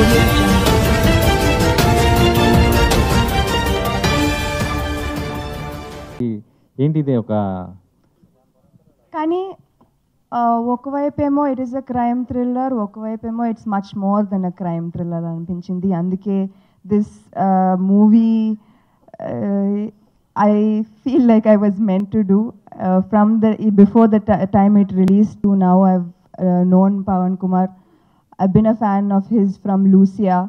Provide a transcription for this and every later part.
Audio Jungle. ఏంటి ఇది ఒక కానీ ఒకవైపేమో it is a crime thriller, ఒకవైపేమో it's much more than a crime thriller అనిపించింది. అందుకే this movie I feel like I was meant to do. From the before the time it released to now, I've known Pawan Kumar. I've been a fan of his from Lucia,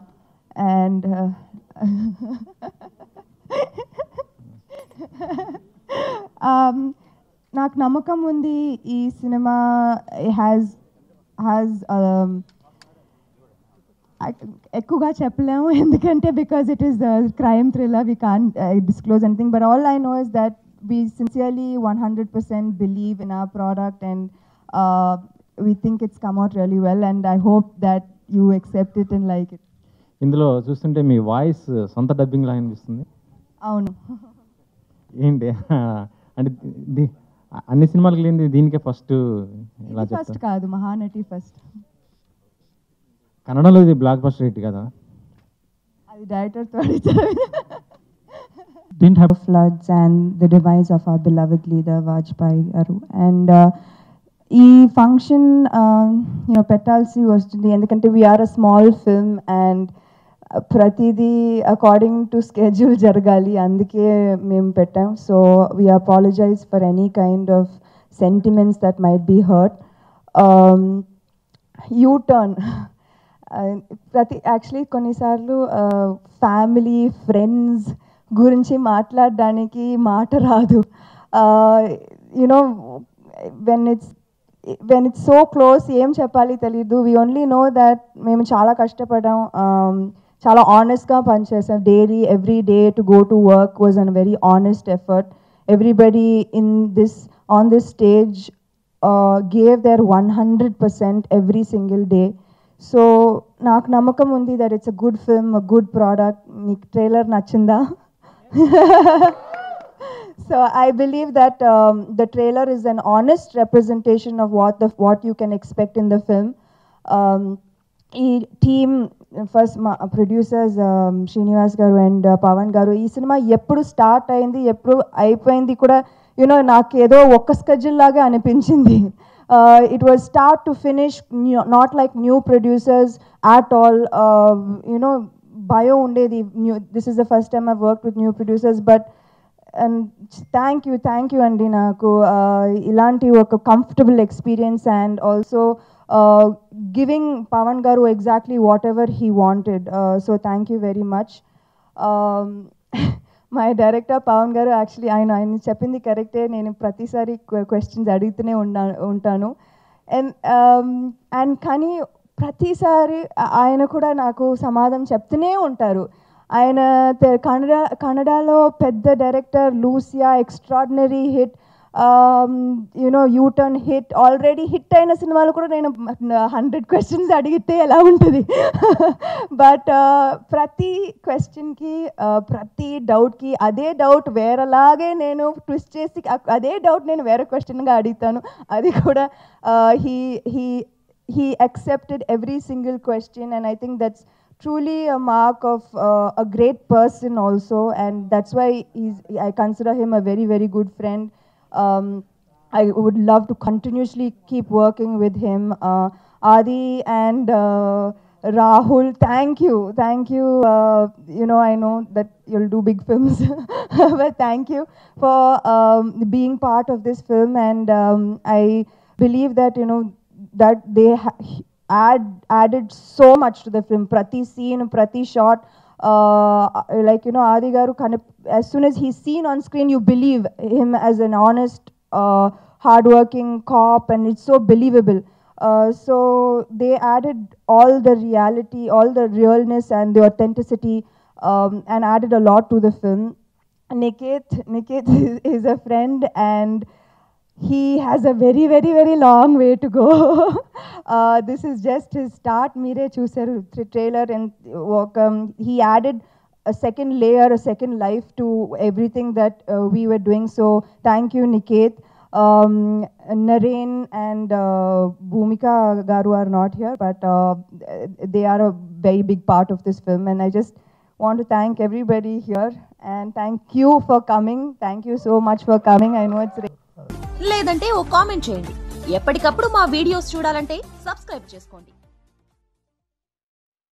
and నాకు నమ్మకం ఉంది ఈ cinema has ఎక్కువగా చెప్పలేము ఎందుకంటే because it is crime thriller we can't disclose anything but all I know is that we sincerely 100% believe in our product and we think it's come out really well and I hope that you accept it and like it. ఇందులో చూస్తుంటే మీ voice సొంత dubbing లా అనిపిస్తుంది. అవును. ఏంటి అంటే అన్ని సినిమాలకు లేని దీనికే ఫస్ట్ ఇలా ఫస్ట్ కాదు, మహానటి ఫస్ట్. కన్నడలో ఇది బ్లాక్ బస్టర్ హిట్ కదా? అది director didn't have floods and the demise of our beloved leader Vajpayee garu and ఈ ఫంక్షన్ పెట్టాల్సి వస్తుంది ఎందుకంటే we're a small film and ప్రతిదీ అకార్డింగ్ టు స్కెడ్యూల్ జరగాలి, అందుకే మేము పెట్టాం. So we apologise for any kind of sentiments that might be hurt. U turn actually కొన్నిసార్లు ఫ్యామిలీ ఫ్రెండ్స్ గురించి మాట్లాడడానికి మాట రాదు. You know when it's so close ఏం చెప్పాలి తెలీదు. వీ ఓన్లీ నో దట్ మేము చాలా కష్టపడాం, చాలా ఆనెస్ట్గా పనిచేసాం. Daily every day to go to work was an very honest effort. Everybody on this stage gave their 100% every single day. So నాకు నమ్మకం ఉంది that it's a good film, a good product. మీకు ట్రైలర్ నచ్చిందా? So I believe that the trailer is an honest representation of what you can expect in the film. ఈ team first మా producers Srinivas గారు and Pawan గారు, ఈ cinema ఎప్పుడు start అయింది ఎప్పుడు అయిపోయింది కూడా నాకు ఏదో ఒక్క స్కెడ్యూల్ లాగా అనిపించింది. It was start to finish, not like new producers at all. భయం ఉండేది, this is the first time I work with new producers. But and thank you అండి నాకు ఇలాంటి ఒక comfortable experience and also giving Pavan garu exactly whatever he wanted. So thank you very much. My director Pavan garu actually ఆయన చెప్పింది కరెక్టే, నేను ప్రతిసారి questions అడుగుతూనే ఉంటాను. అండ్ కానీ ప్రతిసారి ఆయన కూడా నాకు సమాధానం చెప్తూనే ఉంటారు. ఆయన కన్నడలో పెద్ద director, Lucia extraordinary hit, U turn hit, already hit అయిన సినిమాలు కూడా నేను 100 క్వశ్చన్స్ అడిగితే ఎలా ఉంటుంది. బట్ ప్రతి క్వశ్చన్కి ప్రతి డౌట్కి అదే డౌట్ వేరేలాగే నేను ట్విస్ట్ చేసి అదే డౌట్ నేను వేరే క్వశ్చన్గా అడుగుతాను. అది కూడా he accepted every single question and I think that's truly a mark of a great person also, and that's why I consider him a very very good friend. I would love to continuously keep working with him. Adi and Rahul, thank you. I know that you'll do big films, but thank you for being part of this film, and I believe that that they added so much to the film. Prati scene, prati shot, Adi garu as soon as he's seen on screen you believe him as an honest hardworking cop and it's so believable. So they added all the reality, all the realness and the authenticity, and added a lot to the film. Niket is a friend and he has a very very very long way to go. This is just his start. Mere chusaru trailer and he added a second layer, a second life to everything that we were doing. So thank you Niket. Naren and Bhumika Garu are not here, but they are a very big part of this film, and I just want to thank everybody here and thank you for coming. Thank you so much for coming. I know it's లేదంటే ఓ comment చేయండి. ఎప్పటికప్పుడు మా videos చూడాలంటే subscribe చేసుకోండి.